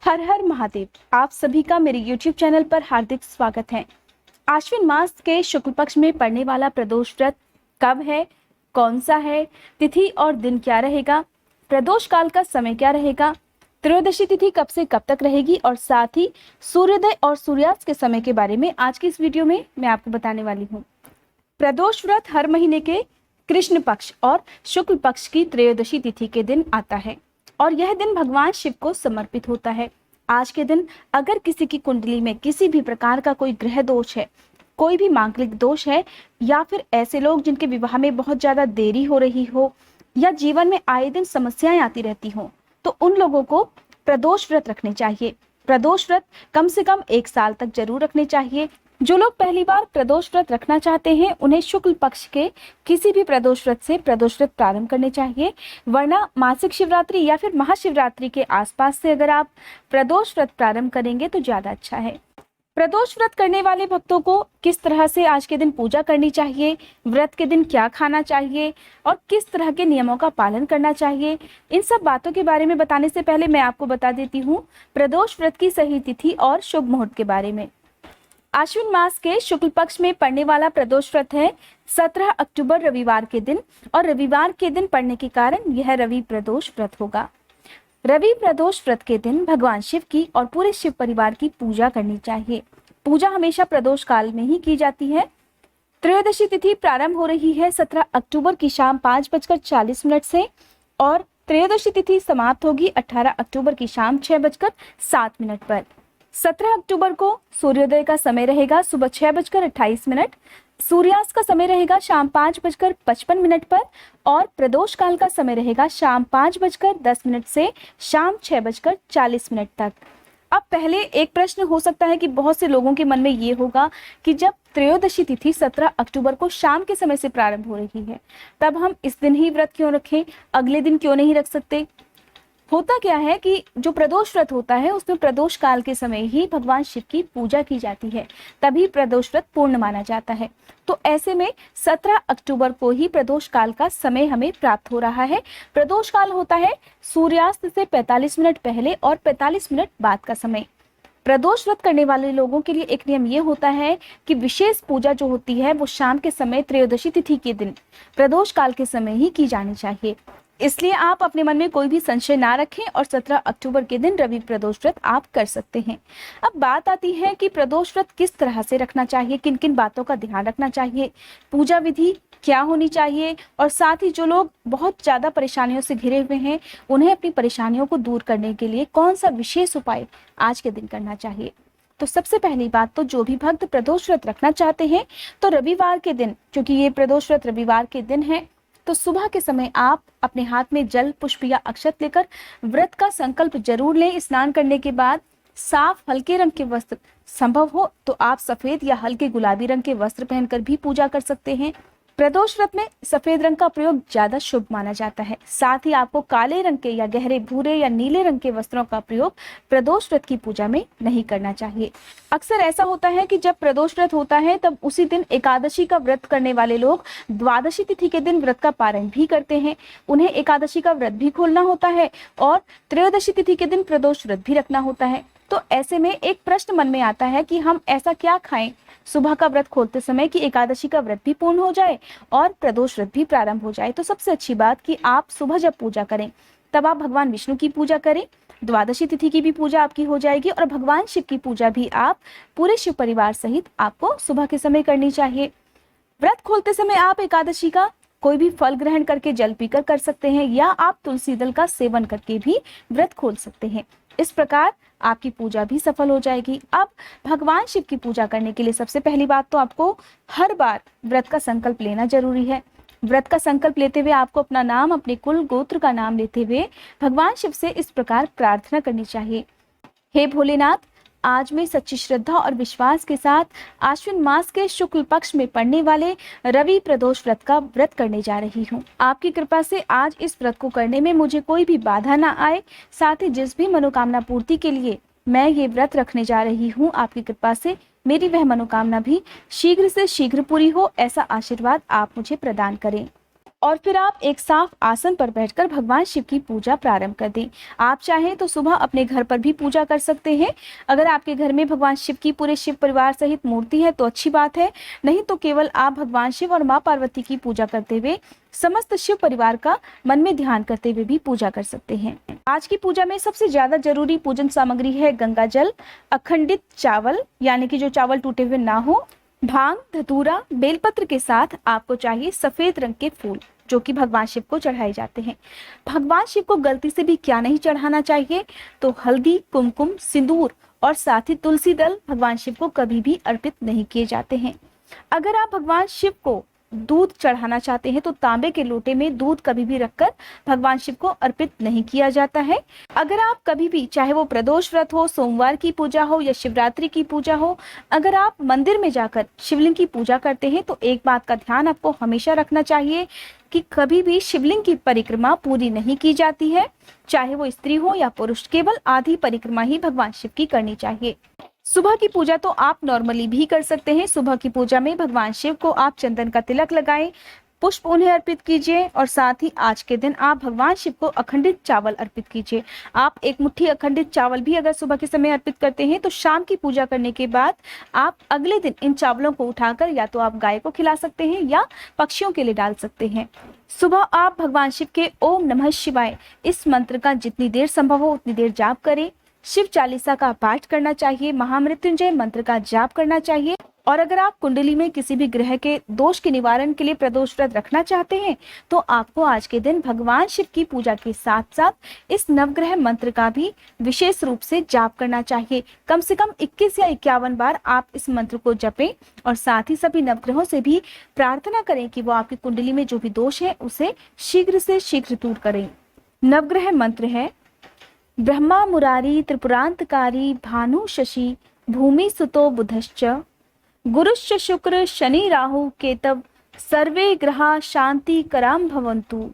हर हर महादेव। आप सभी का मेरे YouTube चैनल पर हार्दिक स्वागत है। आश्विन मास के शुक्ल पक्ष में पड़ने वाला प्रदोष व्रत कब है, कौन सा है, तिथि और दिन क्या रहेगा, प्रदोष काल का समय क्या रहेगा, त्रयोदशी तिथि कब से कब तक रहेगी और साथ ही सूर्योदय और सूर्यास्त के समय के बारे में आज की इस वीडियो में मैं आपको बताने वाली हूँ। प्रदोष व्रत हर महीने के कृष्ण पक्ष और शुक्ल पक्ष की त्रयोदशी तिथि के दिन आता है और यह दिन भगवान शिव को समर्पित होता है। आज के दिन अगर किसी की कुंडली में किसी भी प्रकार का कोई ग्रह दोष है, कोई भी मांगलिक दोष है, या फिर ऐसे लोग जिनके विवाह में बहुत ज्यादा देरी हो रही हो या जीवन में आए दिन समस्याएं आती रहती हो, तो उन लोगों को प्रदोष व्रत रखने चाहिए। प्रदोष व्रत कम से कम 1 साल तक जरूर रखने चाहिए। जो लोग पहली बार प्रदोष व्रत रखना चाहते हैं उन्हें शुक्ल पक्ष के किसी भी प्रदोष व्रत से प्रदोष व्रत प्रारंभ करने चाहिए, वरना मासिक शिवरात्रि या फिर महाशिवरात्रि के आसपास से अगर आप प्रदोष व्रत प्रारंभ करेंगे तो ज्यादा अच्छा है। प्रदोष व्रत करने वाले भक्तों को किस तरह से आज के दिन पूजा करनी चाहिए, व्रत के दिन क्या खाना चाहिए और किस तरह के नियमों का पालन करना चाहिए, इन सब बातों के बारे में बताने से पहले मैं आपको बता देती हूँ प्रदोष व्रत की सही तिथि और शुभ मुहूर्त के बारे में। आश्विन मास के शुक्ल पक्ष में पड़ने वाला प्रदोष व्रत है 17 अक्टूबर रविवार के दिन, और रविवार के दिन पड़ने के कारण यह रवि प्रदोष व्रत होगा। रवि प्रदोष व्रत के दिन भगवान शिव की और पूरे शिव परिवार की पूजा करनी चाहिए। पूजा हमेशा प्रदोष काल में ही की जाती है। त्रयोदशी तिथि प्रारंभ हो रही है 17 अक्टूबर की शाम 5:40 से और त्रयोदशी तिथि समाप्त होगी 18 अक्टूबर की शाम 6:07 पर। 17 अक्टूबर को सूर्योदय का समय रहेगा सुबह 6:28, सूर्यास्त का समय रहेगा शाम 5:55 पर और प्रदोष काल का समय रहेगा शाम 5:10 से शाम 6:40 तक। अब पहले एक प्रश्न हो सकता है कि बहुत से लोगों के मन में ये होगा कि जब त्रयोदशी तिथि 17 अक्टूबर को शाम के समय से प्रारंभ हो रही है, तब हम इस दिन ही व्रत क्यों रखें, अगले दिन क्यों नहीं रख सकते। होता क्या है कि जो प्रदोष व्रत होता है उसमें प्रदोष काल के समय ही भगवान शिव की पूजा की जाती है, तभी प्रदोष व्रत पूर्ण माना जाता है। तो ऐसे में 17 अक्टूबर को ही प्रदोष काल का समय हमें प्राप्त हो रहा है। प्रदोष काल होता है सूर्यास्त से 45 मिनट पहले और 45 मिनट बाद का समय। प्रदोष व्रत करने वाले लोगों के लिए एक नियम ये होता है कि विशेष पूजा जो होती है वो शाम के समय त्रयोदशी तिथि के दिन प्रदोष काल के समय ही की जानी चाहिए। इसलिए आप अपने मन में कोई भी संशय ना रखें और 17 अक्टूबर के दिन रवि प्रदोष व्रत आप कर सकते हैं। अब बात आती है कि प्रदोष व्रत किस तरह से रखना चाहिए, किन किन बातों का ध्यान रखना चाहिए, पूजा विधि क्या होनी चाहिए और साथ ही जो लोग बहुत ज़्यादा परेशानियों से घिरे हुए हैं उन्हें अपनी परेशानियों को दूर करने के लिए कौन सा विशेष उपाय आज के दिन करना चाहिए। तो सबसे पहली बात, तो जो भी भक्त प्रदोष व्रत रखना चाहते हैं तो रविवार के दिन, क्योंकि ये प्रदोष व्रत रविवार के दिन है, तो सुबह के समय आप अपने हाथ में जल, पुष्प या अक्षत लेकर व्रत का संकल्प जरूर लें। स्नान करने के बाद साफ हल्के रंग के वस्त्र, संभव हो तो आप सफेद या हल्के गुलाबी रंग के वस्त्र पहनकर भी पूजा कर सकते हैं। प्रदोष व्रत में सफेद रंग का प्रयोग ज्यादा शुभ माना जाता है। साथ ही आपको काले रंग के या गहरे भूरे या नीले रंग के वस्त्रों का प्रयोग प्रदोष व्रत की पूजा में नहीं करना चाहिए। अक्सर ऐसा होता है कि जब प्रदोष व्रत होता है तब उसी दिन एकादशी का व्रत करने वाले लोग द्वादशी तिथि के दिन व्रत का पारण भी करते हैं। उन्हें एकादशी का व्रत भी खोलना होता है और त्रयोदशी तिथि के दिन प्रदोष व्रत भी रखना होता है। तो ऐसे में एक प्रश्न मन में आता है कि हम ऐसा क्या खाएं सुबह का व्रत खोलते समय कि एकादशी का व्रत भी पूर्ण हो जाए और प्रदोष व्रत भी प्रारंभ हो जाए। तो सबसे अच्छी बात कि आप सुबह जब पूजा करें तब आप भगवान विष्णु की पूजा करें, द्वादशी तिथि की भी पूजा आपकी हो जाएगी और भगवान शिव की पूजा भी आप पूरे शिव परिवार सहित आपको सुबह के समय करनी चाहिए। व्रत खोलते समय आप एकादशी का कोई भी फल ग्रहण करके जल पीकर कर सकते हैं या आप तुलसी दल का सेवन करके भी व्रत खोल सकते हैं। इस प्रकार आपकी पूजा भी सफल हो जाएगी। अब भगवान शिव की पूजा करने के लिए सबसे पहली बात तो आपको हर बार व्रत का संकल्प लेना जरूरी है। व्रत का संकल्प लेते हुए आपको अपना नाम, अपने कुल गोत्र का नाम लेते हुए भगवान शिव से इस प्रकार प्रार्थना करनी चाहिए। हे भोलेनाथ, आज मैं सच्ची श्रद्धा और विश्वास के साथ आश्विन मास के शुक्ल पक्ष में पड़ने वाले रवि प्रदोष व्रत का व्रत करने जा रही हूँ। आपकी कृपा से आज इस व्रत को करने में मुझे कोई भी बाधा ना आए। साथ ही जिस भी मनोकामना पूर्ति के लिए मैं ये व्रत रखने जा रही हूँ, आपकी कृपा से मेरी वह मनोकामना भी शीघ्र से शीघ्र पूरी हो, ऐसा आशीर्वाद आप मुझे प्रदान करें। और फिर आप एक साफ आसन पर बैठकर भगवान शिव की पूजा प्रारंभ कर दें। आप चाहें तो सुबह अपने घर पर भी पूजा कर सकते हैं। अगर आपके घर में भगवान शिव की पूरे शिव परिवार सहित मूर्ति है तो अच्छी बात है, नहीं तो केवल आप भगवान शिव और माँ पार्वती की पूजा करते हुए समस्त शिव परिवार का मन में ध्यान करते हुए भी पूजा कर सकते हैं। आज की पूजा में सबसे ज्यादा जरूरी पूजन सामग्री है गंगा जल, अखंडित चावल यानी कि जो चावल टूटे हुए ना हो, भांग, धतूरा, बेलपत्र के साथ आपको चाहिए सफेद रंग के फूल जो कि भगवान शिव को चढ़ाए जाते हैं। भगवान शिव को गलती से भी क्या नहीं चढ़ाना चाहिए, तो हल्दी, कुमकुम, सिंदूर और साथ ही तुलसी दल भगवान शिव को कभी भी अर्पित नहीं किए जाते हैं। अगर आप भगवान शिव को दूध चढ़ाना चाहते हैं तो तांबे के लोटे में दूध कभी भी रखकर भगवान शिव को अर्पित नहीं किया जाता है। अगर आप कभी भी, चाहे वो प्रदोष व्रत हो, सोमवार की पूजा हो या शिवरात्रि की पूजा हो, अगर आप मंदिर में जाकर शिवलिंग की पूजा करते हैं तो एक बात का ध्यान आपको हमेशा रखना चाहिए कि कभी भी शिवलिंग की परिक्रमा पूरी नहीं की जाती है, चाहे वो स्त्री हो या पुरुष, केवल आधी परिक्रमा ही भगवान शिव की करनी चाहिए। सुबह की पूजा तो आप नॉर्मली भी कर सकते हैं। सुबह की पूजा में भगवान शिव को आप चंदन का तिलक लगाएं, पुष्प उन्हें अर्पित कीजिए और साथ ही आज के दिन आप भगवान शिव को अखंडित चावल अर्पित कीजिए। आप एक मुट्ठी अखंडित चावल भी अगर सुबह के समय अर्पित करते हैं तो शाम की पूजा करने के बाद आप अगले दिन इन चावलों को उठाकर या तो आप गाय को खिला सकते हैं या पक्षियों के लिए डाल सकते हैं। सुबह आप भगवान शिव के ओम नमः शिवाय इस मंत्र का जितनी देर संभव हो उतनी देर जाप करें। शिव चालीसा का पाठ करना चाहिए, महामृत्युंजय मंत्र का जाप करना चाहिए। और अगर आप कुंडली में किसी भी ग्रह के दोष के निवारण के लिए प्रदोष व्रत रखना चाहते हैं तो आपको आज के दिन भगवान शिव की पूजा के साथ साथ इस नवग्रह मंत्र का भी विशेष रूप से जाप करना चाहिए। कम से कम 21 या 51 बार आप इस मंत्र को जपें और साथ ही सभी नवग्रहों से भी प्रार्थना करें कि वो आपकी कुंडली में जो भी दोष है उसे शीघ्र से शीघ्र दूर करें। नवग्रह मंत्र है: ब्रह्मा मुरारी त्रिपुरांतकारी भानु शशि भूमि सुतो बुधश्च गुरुश्च शुक्र शनि राहु केतव सर्वे ग्रहा शांति कराम भवन्तु।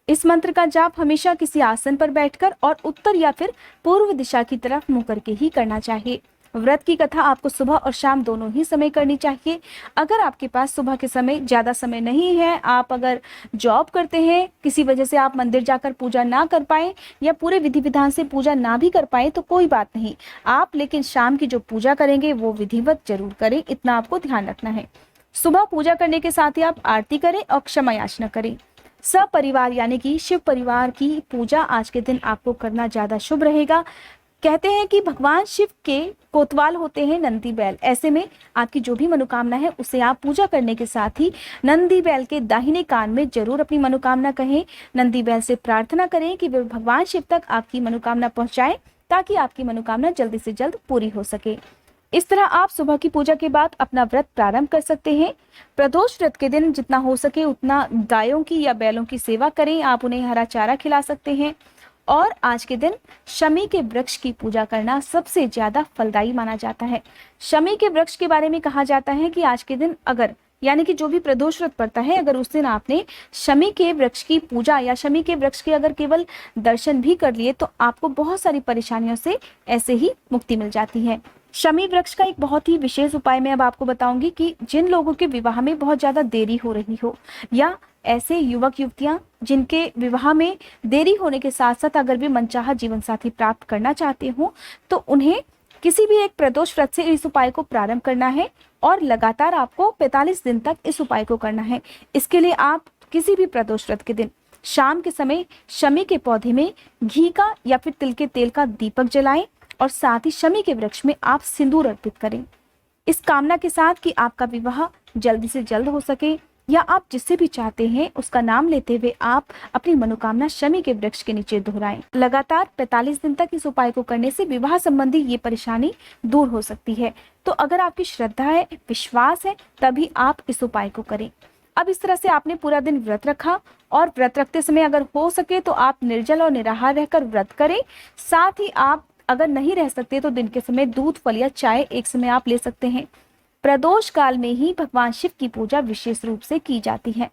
इस मंत्र का जाप हमेशा किसी आसन पर बैठकर और उत्तर या फिर पूर्व दिशा की तरफ मुंह करके ही करना चाहिए। व्रत की कथा आपको सुबह और शाम दोनों ही समय करनी चाहिए। अगर आपके पास सुबह के समय ज्यादा समय नहीं है, आप अगर जॉब करते हैं, किसी वजह से आप मंदिर जाकर पूजा ना कर पाए या पूरे विधि विधान से पूजा ना भी कर पाए तो कोई बात नहीं, आप लेकिन शाम की जो पूजा करेंगे वो विधिवत जरूर करें, इतना आपको ध्यान रखना है। सुबह पूजा करने के साथ ही आप आरती करें और क्षमा याचना करें। सपरिवार यानी कि शिव परिवार की पूजा आज के दिन आपको करना ज्यादा शुभ रहेगा। कहते हैं कि भगवान शिव के कोतवाल होते हैं नंदी बैल। ऐसे में आपकी जो भी मनोकामना है उसे आप पूजा करने के साथ ही नंदी बैल के दाहिने कान में जरूर अपनी मनोकामना कहें। नंदी बैल से प्रार्थना करें कि वे भगवान शिव तक आपकी मनोकामना पहुंचाएं ताकि आपकी मनोकामना जल्दी से जल्द पूरी हो सके। इस तरह आप सुबह की पूजा के बाद अपना व्रत प्रारंभ कर सकते हैं। प्रदोष व्रत के दिन जितना हो सके उतना गायों की या बैलों की सेवा करें। आप उन्हें हरा चारा खिला सकते हैं। और आज के दिन शमी के वृक्ष की पूजा करना सबसे ज्यादा फलदायी माना जाता है। शमी के वृक्ष के बारे में कहा जाता है कि आज के दिन अगर, यानी कि जो भी प्रदोष व्रत पड़ता है, अगर उस दिन आपने शमी के वृक्ष की पूजा या शमी के वृक्ष के अगर केवल दर्शन भी कर लिए तो आपको बहुत सारी परेशानियों से ऐसे ही मुक्ति मिल जाती है। शमी वृक्ष का एक बहुत ही विशेष उपाय मैं अब आपको बताऊंगी कि जिन लोगों के विवाह में बहुत ज्यादा देरी हो रही हो या ऐसे युवक युवतियां जिनके विवाह में देरी होने के साथ साथ अगर भी मनचाहा जीवन साथी प्राप्त करना चाहते हो तो उन्हें किसी भी एक प्रदोष व्रत से इस उपाय को प्रारंभ करना है और लगातार आपको 45 दिन तक इस उपाय को करना है। इसके लिए आप किसी भी प्रदोष व्रत के दिन शाम के समय शमी के पौधे में घी का या फिर तिल के तेल का दीपक जलाएं और साथ ही शमी के वृक्ष में आप सिंदूर अर्पित करें, इस कामना के साथ कि आपका विवाह जल्दी से जल्द हो सके या आप जिससे भी चाहते हैं उसका नाम लेते हुए आप अपनी मनोकामना शमी के वृक्ष के नीचे दोहराएं। लगातार 45 दिन तक इस उपाय को करने से विवाह संबंधी ये परेशानी दूर हो सकती है। तो अगर आपकी श्रद्धा है, विश्वास है, तभी आप इस उपाय को करें। अब इस तरह से आपने पूरा दिन व्रत रखा और व्रत रखते समय अगर हो सके तो आप निर्जल और निराहार रहकर व्रत करें। साथ ही आप अगर नहीं रह सकते तो दिन के समय दूध, फल या चाय एक समय आप ले सकते हैं। प्रदोष काल में ही भगवान शिव की पूजा विशेष रूप से की जाती है।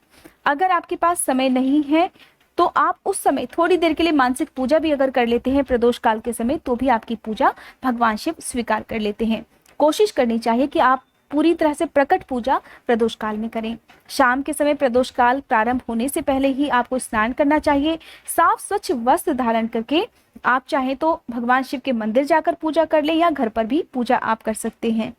अगर आपके पास समय नहीं है तो आप उस समय थोड़ी देर के लिए मानसिक पूजा भी अगर कर लेते हैं प्रदोष काल के समय तो भी आपकी पूजा भगवान शिव स्वीकार कर लेते हैं। कोशिश करनी चाहिए कि आप पूरी तरह से प्रकट पूजा प्रदोष काल में करें। शाम के समय प्रदोष काल प्रारंभ होने से पहले ही आपको स्नान करना चाहिए। साफ स्वच्छ वस्त्र धारण करके आप चाहें तो भगवान शिव के मंदिर जाकर पूजा कर लें या घर पर भी पूजा आप कर सकते हैं।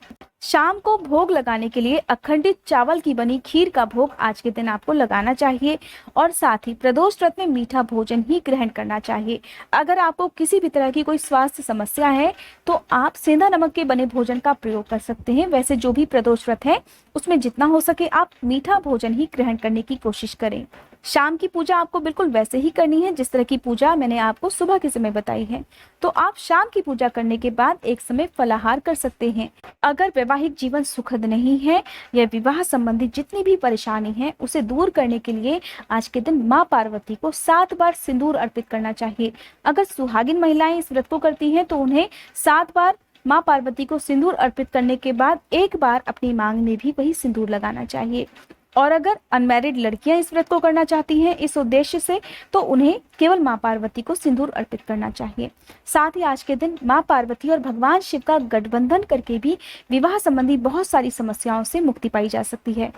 शाम को भोग लगाने के लिए अखंडित चावल की बनी खीर का भोग आज के दिन आपको लगाना चाहिए और साथ ही प्रदोष व्रत में मीठा भोजन ही ग्रहण करना चाहिए। अगर आपको किसी भी तरह की कोई स्वास्थ्य समस्या है तो आप सेंधा नमक के बने भोजन का प्रयोग कर सकते हैं। वैसे जो भी प्रदोष व्रत है उसमें जितना हो सके आप मीठा भोजन ही ग्रहण करने की कोशिश करें। शाम की पूजा आपको बिल्कुल वैसे ही करनी है जिस तरह की पूजा मैंने आपको सुबह के समय बताई है। तो आप शाम की पूजा करने के बाद एक समय फलाहार कर सकते हैं। अगर वैवाहिक जीवन सुखद नहीं है या विवाह संबंधी जितनी भी परेशानी है उसे दूर करने के लिए आज के दिन माँ पार्वती को 7 बार सिंदूर अर्पित करना चाहिए। अगर सुहागिन महिलाएं इस व्रत को करती हैं तो उन्हें 7 बार माँ पार्वती को सिंदूर अर्पित करने के बाद एक बार अपनी मांग में भी वही सिंदूर लगाना चाहिए। और अगर अनमैरिड लड़कियां इस व्रत को करना चाहती हैं इस उद्देश्य से तो उन्हें केवल माँ पार्वती को सिंदूर अर्पित करना चाहिए। साथ ही आज के दिन माँ पार्वती और भगवान शिव का गठबंधन करके भी विवाह संबंधी बहुत सारी समस्याओं से मुक्ति पाई जा सकती है।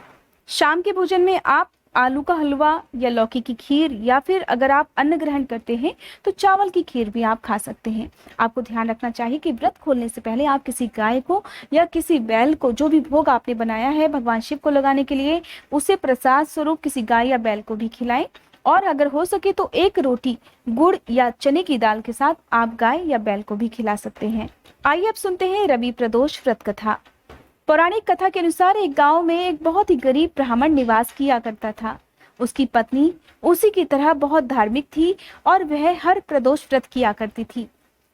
शाम के भोजन में आप आलू का हलवा या लौकी की खीर या फिर अगर आप अन्न ग्रहण करते हैं तो चावल की खीर भी आप खा सकते हैं। आपको ध्यान रखना चाहिए कि व्रत खोलने से पहले आप किसी गाय को या किसी बैल को जो भी भोग आपने बनाया है भगवान शिव को लगाने के लिए उसे प्रसाद स्वरूप किसी गाय या बैल को भी खिलाएं। और अगर हो सके तो एक रोटी गुड़ या चने की दाल के साथ आप गाय या बैल को भी खिला सकते हैं। आइए अब सुनते हैं रवि प्रदोष व्रत कथा। पौराणिक कथा के अनुसार एक गांव में एक बहुत ही गरीब ब्राह्मण निवास किया करता था। उसकी पत्नी उसी की तरह बहुत धार्मिक थी और वह हर प्रदोष व्रत किया करती थी।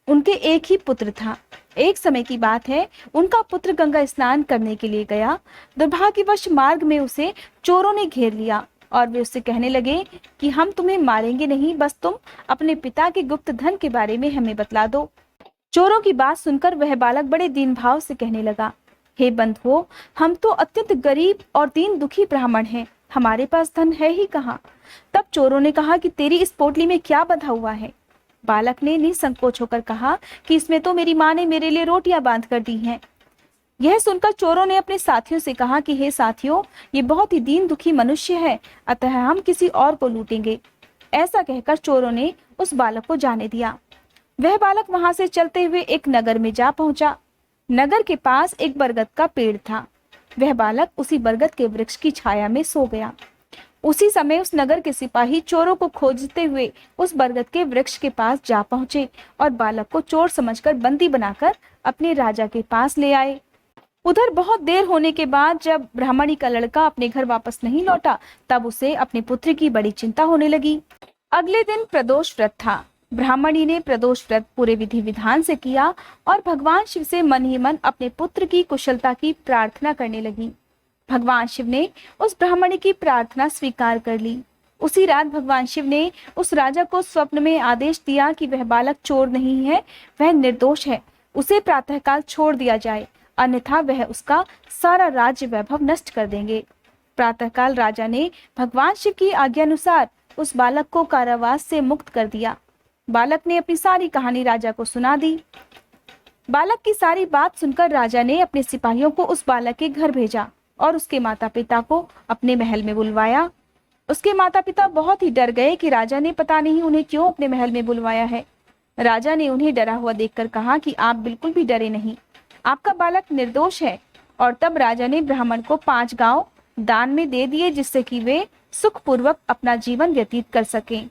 उनके एक ही पुत्र था। एक समय की बात है, उनका पुत्र गंगा स्नान करने के लिए गया। दुर्भाग्यवश मार्ग में उसे चोरों ने घेर लिया और वे उससे कहने लगे कि हम तुम्हें मारेंगे नहीं, बस तुम अपने पिता के गुप्त धन के बारे में हमें बतला दो। चोरों की बात सुनकर वह बालक बड़े दीन भाव से कहने लगा, हे बंधुओं, हम तो अत्यंत गरीब और दीन दुखी ब्राह्मण हैं, हमारे पास धन है ही कहाँ। तब चोरों ने कहा कि तेरी इस पोटली में क्या बंधा हुआ है। बालक ने निसंकोच होकर कहा कि इसमें तो मेरी माँ ने मेरे लिए रोटियां बांध कर दी हैं। यह सुनकर चोरों ने अपने साथियों से कहा कि हे साथियों, ये बहुत ही दीन दुखी मनुष्य है, अतः हम किसी और को लूटेंगे। ऐसा कहकर चोरों ने उस बालक को जाने दिया। वह बालक वहां से चलते हुए एक नगर में जा पहुंचा। नगर के पास एक बरगद का पेड़ था। वह बालक उसी बरगद के वृक्ष की छाया में सो गया। उसी समय उस नगर के सिपाही चोरों को खोजते हुए उस बरगद के वृक्ष के पास जा पहुंचे और बालक को चोर समझकर बंदी बनाकर अपने राजा के पास ले आए। उधर बहुत देर होने के बाद जब ब्राह्मणी का लड़का अपने घर वापस नहीं लौटा तब उसे अपने पुत्र की बड़ी चिंता होने लगी। अगले दिन प्रदोष व्रत था। ब्राह्मणी ने प्रदोष व्रत पूरे विधि विधान से किया और भगवान शिव से मन ही मन अपने पुत्र की कुशलता की प्रार्थना करने लगी। भगवान शिव ने उस ब्राह्मणी की प्रार्थना स्वीकार कर ली। उसी रात भगवान शिव ने उस राजा को स्वप्न में आदेश दिया कि वह बालक चोर नहीं है, वह निर्दोष है, उसे प्रातःकाल छोड़ दिया जाए, अन्यथा वह उसका सारा राज्य वैभव नष्ट कर देंगे। प्रातःकाल राजा ने भगवान शिव की आज्ञानुसार उस बालक को कारावास से मुक्त कर दिया। बालक ने अपनी सारी कहानी राजा को सुना दी। बालक की सारी बात सुनकर राजा ने अपने सिपाहियों को उस बालक के घर भेजा और उसके माता पिता को अपने महल में बुलवाया। उसके माता पिता बहुत ही डर गए कि राजा ने पता नहीं उन्हें क्यों अपने महल में बुलवाया है। राजा ने उन्हें डरा हुआ देखकर कहा कि आप बिल्कुल भी डरे नहीं, आपका बालक निर्दोष है। और तब राजा ने ब्राह्मण को 5 गांव दान में दे दिए जिससे कि वे सुखपूर्वक अपना जीवन व्यतीत कर सकें।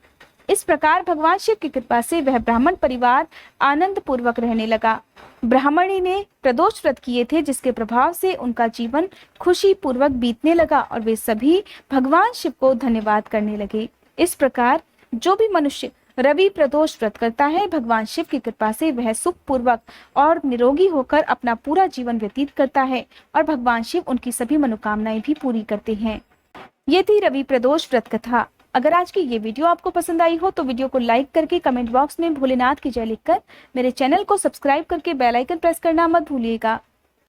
इस प्रकार भगवान शिव की कृपा से वह ब्राह्मण परिवार आनंद पूर्वक रहने लगा। ब्राह्मणी ने प्रदोष व्रत किए थे जिसके प्रभाव से उनका जीवन खुशी पूर्वक बीतने लगा और वे सभी भगवान शिव को धन्यवाद करने लगे। इस प्रकार जो भी मनुष्य रवि प्रदोष व्रत करता है भगवान शिव की कृपा से वह सुख पूर्वक और निरोगी होकर अपना पूरा जीवन व्यतीत करता है और भगवान शिव उनकी सभी मनोकामनाएं भी पूरी करते हैं। ये थी रवि प्रदोष व्रत कथा। अगर आज की ये वीडियो आपको पसंद आई हो तो वीडियो को लाइक करके कमेंट बॉक्स में भोलेनाथ की जय लिखकर मेरे चैनल को सब्सक्राइब करके बेल आइकन प्रेस करना मत भूलिएगा।